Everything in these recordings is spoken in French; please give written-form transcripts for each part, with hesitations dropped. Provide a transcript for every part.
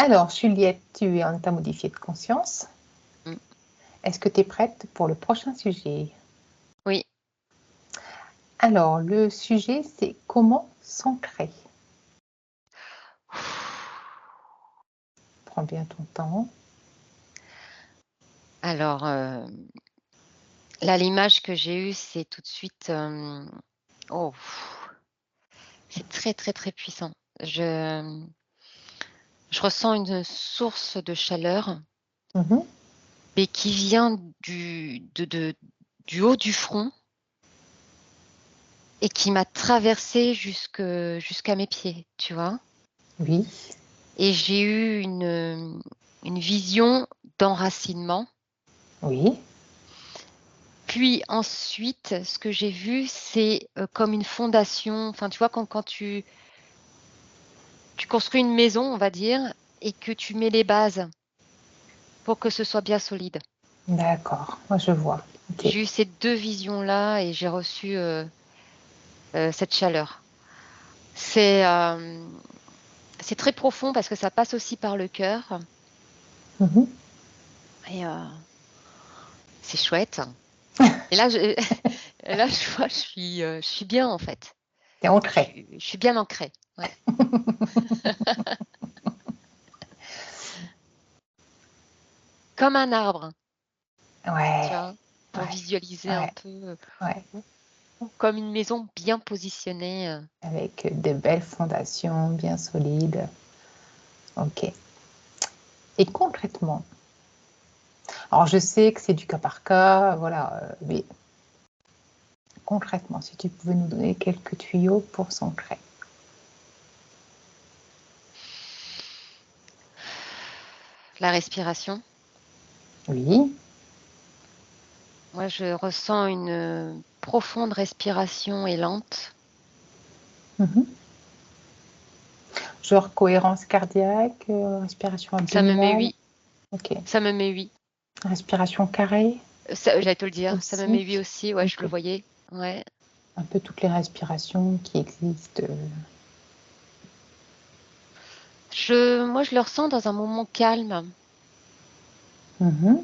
Alors, Juliette, tu es en état modifié de conscience. Mm. Est-ce que tu es prête pour le prochain sujet? Oui. Alors, le sujet, c'est comment s'ancrer. Prends bien ton temps. Alors, là, l'image que j'ai eue, c'est tout de suite... oh, c'est très, très, très puissant. Je ressens une source de chaleur, Mhm. mais qui vient du haut du front et qui m'a traversée jusqu'à mes pieds, tu vois. Oui, Et j'ai eu une vision d'enracinement. oui, Puis ensuite, ce que j'ai vu, c'est comme une fondation. Enfin, tu vois, quand tu construis une maison, on va dire, et que tu mets les bases pour que ce soit bien solide. d'accord. Moi, je vois. Ok. J'ai eu ces deux visions-là et j'ai reçu cette chaleur. C'est très profond parce que ça passe aussi par le cœur Mhm. et c'est chouette. Et là, et là, je vois, je suis bien en fait. T'es ancré. Je suis bien ancrée. Ouais. Comme un arbre, tu Ouais, vois, pour ouais, visualiser un ouais, peu, ouais. ou comme une maison bien positionnée. Avec de belles fondations bien solides. Ok. Et concrètement, alors je sais que c'est du cas par cas, voilà, mais concrètement, si tu pouvais nous donner quelques tuyaux pour s'ancrer. La respiration. Oui. Moi, je ressens une profonde respiration et lente. Mhm. Genre cohérence cardiaque, respiration Ça me met abdominale. oui. Ok. Ça me met oui. Respiration carrée J'allais te le dire. Ça me met oui aussi. aussi. Ouais, je Ok. le voyais. Ouais. Un peu toutes les respirations qui existent. Moi, je le ressens dans un moment calme. Mhm.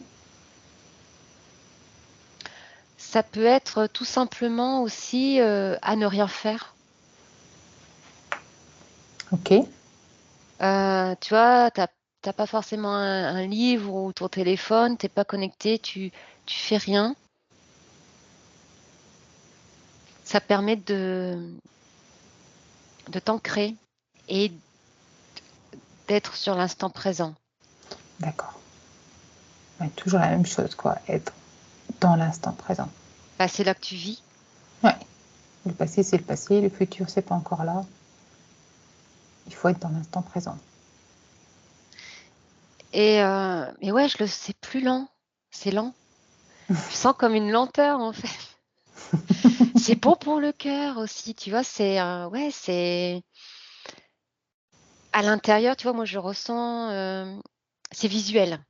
Ça peut être tout simplement aussi à ne rien faire. Ok. Tu vois, t'as pas forcément un livre ou ton téléphone, t'es pas connecté, tu fais rien. Ça permet de t'ancrer et d'être sur l'instant présent. D'accord. Ouais, toujours la même chose, quoi. Être dans l'instant présent. Bah, c'est là que tu vis. Ouais. Le passé, c'est le passé. Le futur, c'est pas encore là. Il faut être dans l'instant présent. Et ouais, c'est plus lent. C'est lent. Je sens comme une lenteur, en fait. C'est bon pour le cœur aussi, tu vois. Ouais, c'est à l'intérieur, tu vois, moi, je ressens, c'est visuel.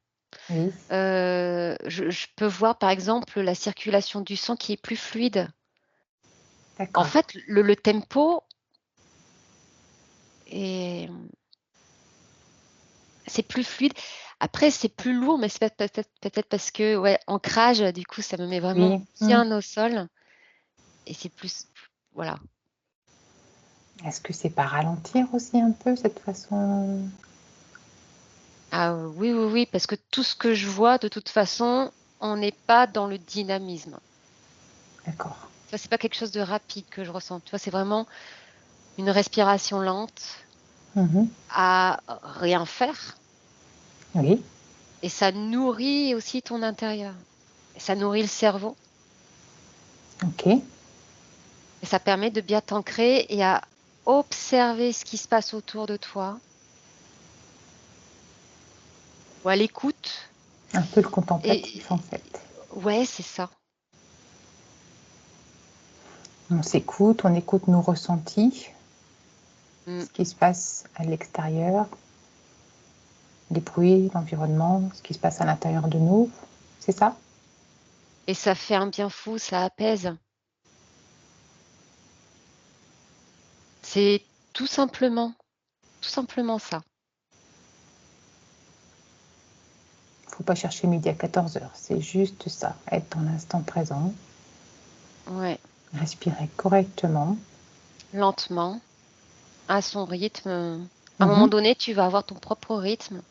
Oui. Je peux voir, par exemple, la circulation du sang qui est plus fluide. En D'accord. fait, le tempo est, c'est plus fluide. Après, c'est plus lourd, mais c'est peut-être parce que, ouais, ancrage, du coup, ça me met vraiment Oui. bien au sol. Et c'est plus, voilà. Est-ce que c'est pas ralentir aussi un peu cette façon? Ah oui, oui, oui, parce que tout ce que je vois, de toute façon, on n'est pas dans le dynamisme. D'accord. Tu vois, c'est pas quelque chose de rapide que je ressens. Tu vois, c'est vraiment une respiration lente Mhm. à rien faire. Oui. Et ça nourrit aussi ton intérieur. Et ça nourrit le cerveau. Ok. Et ça permet de bien t'ancrer et à observer ce qui se passe autour de toi ou à l'écoute. Un peu le contemplatif en fait. Et ouais, c'est ça. On s'écoute, on écoute nos ressentis, Mm. ce qui se passe à l'extérieur, les bruits, l'environnement, ce qui se passe à l'intérieur de nous. C'est ça? Et ça fait un bien fou, ça apaise. C'est tout simplement ça. faut pas chercher midi à 14h. C'est juste ça, être dans l'instant présent, Ouais, respirer correctement. lentement, à son rythme. À un moment Mhm. donné, tu vas avoir ton propre rythme.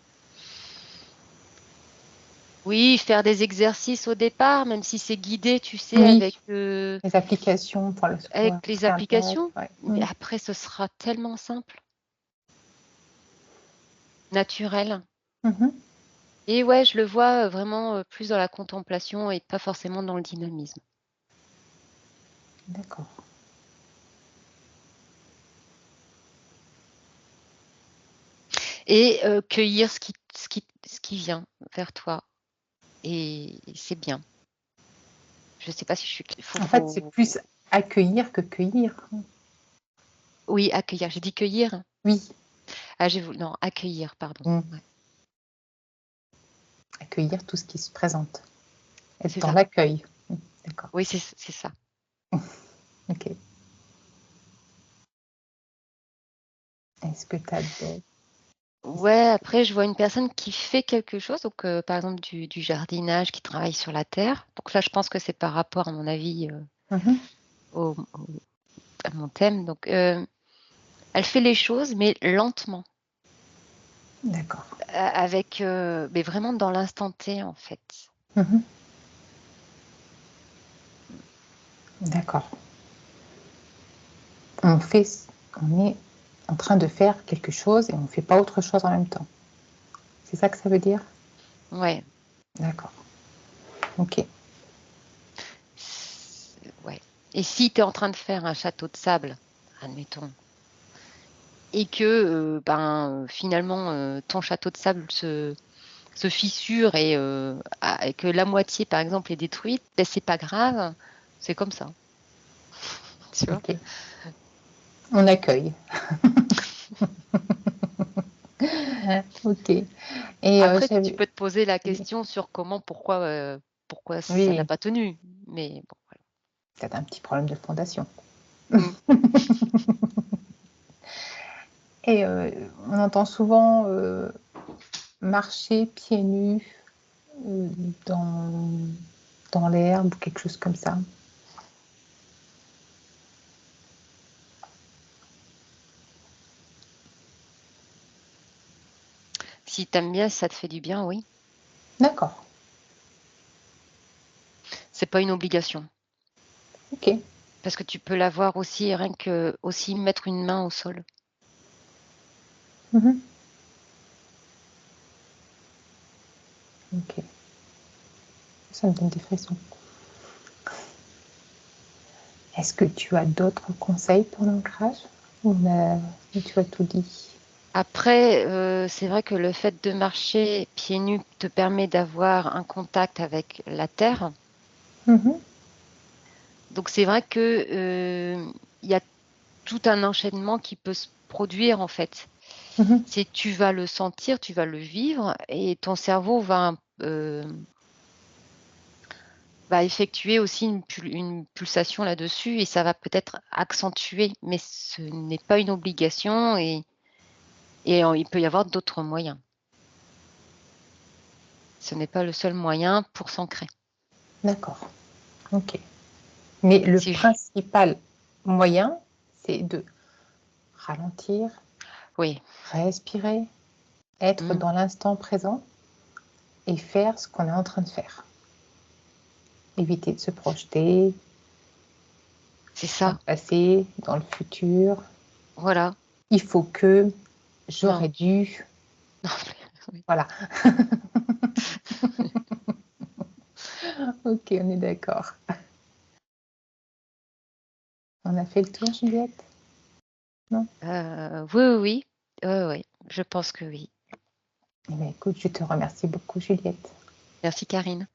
Oui, faire des exercices au départ, même si c'est guidé, tu sais, Oui, les applications pour le avec squat, les cardiaque, applications. ouais. Mais après, ce sera tellement simple, naturel. Mhm. Et ouais, je le vois vraiment plus dans la contemplation et pas forcément dans le dynamisme. D'accord. Et cueillir ce qui vient vers toi. Et c'est bien. Je sais pas si je suis En fait, c'est plus accueillir que cueillir. Oui, accueillir. J'ai dit cueillir? Oui. Ah, non, accueillir, pardon. Mm. Ouais, Accueillir tout ce qui se présente. Être c'est dans ça. l'accueil. D'accord. Oui, c'est ça. Ok. Est-ce que tu as d'autres? Ouais, après, je vois une personne qui fait quelque chose, donc par exemple du jardinage, qui travaille sur la terre. Donc là, je pense que c'est par rapport, à mon avis, Mhm. à mon thème. Donc, elle fait les choses, mais lentement, D'accord. avec, mais vraiment dans l'instant T, en fait. Mhm. D'accord. On est en train de faire quelque chose et on ne fait pas autre chose en même temps. C'est ça que ça veut dire? Ouais, D'accord. Ok. ouais. Et si tu es en train de faire un château de sable, admettons, et que finalement ton château de sable se fissure et que la moitié, par exemple, est détruite, ben, c'est pas grave, c'est comme ça. Tu vois? Ok. On accueille. Ok. Et Après, tu j'avais. peux te poser la Oui, question sur pourquoi ça n'a oui, pas tenu. Mais bon, peut-être un petit problème de fondation. voilà. Et on entend souvent marcher pieds nus euh, dans, dans l'herbe ou quelque chose comme ça. Si t'aimes bien, si ça te fait du bien, oui. D'accord. C'est pas une obligation. Ok. Parce que tu peux l'avoir aussi, rien que aussi mettre une main au sol. Mhm. Ok. Ça me donne des frissons. Est-ce que tu as d'autres conseils pour l'ancrage ou tu as tout dit? Après, c'est vrai que le fait de marcher pieds nus te permet d'avoir un contact avec la terre. Mhm. Donc c'est vrai que il y a tout un enchaînement qui peut se produire en fait. Mhm. C'est tu vas le sentir, tu vas le vivre et ton cerveau va effectuer aussi une pulsation là-dessus et ça va peut-être accentuer, mais ce n'est pas une obligation et il peut y avoir d'autres moyens. Ce n'est pas le seul moyen pour s'ancrer. D'accord. Ok. Mais le Si je- principal moyen, c'est de ralentir, Oui. respirer, être Mmh. dans l'instant présent et faire ce qu'on est en train de faire. Éviter de se projeter C'est dans ça. le passé, dans le futur. Voilà. Il faut que, j'aurais Non. dû. Non. Oui. Voilà. Ok, on est d'accord. On a fait le tour, Juliette? Non? Oui, oui, oui. Oui, oui. Je pense que oui. Eh bien, écoute, je te remercie beaucoup, Juliette. Merci Karine.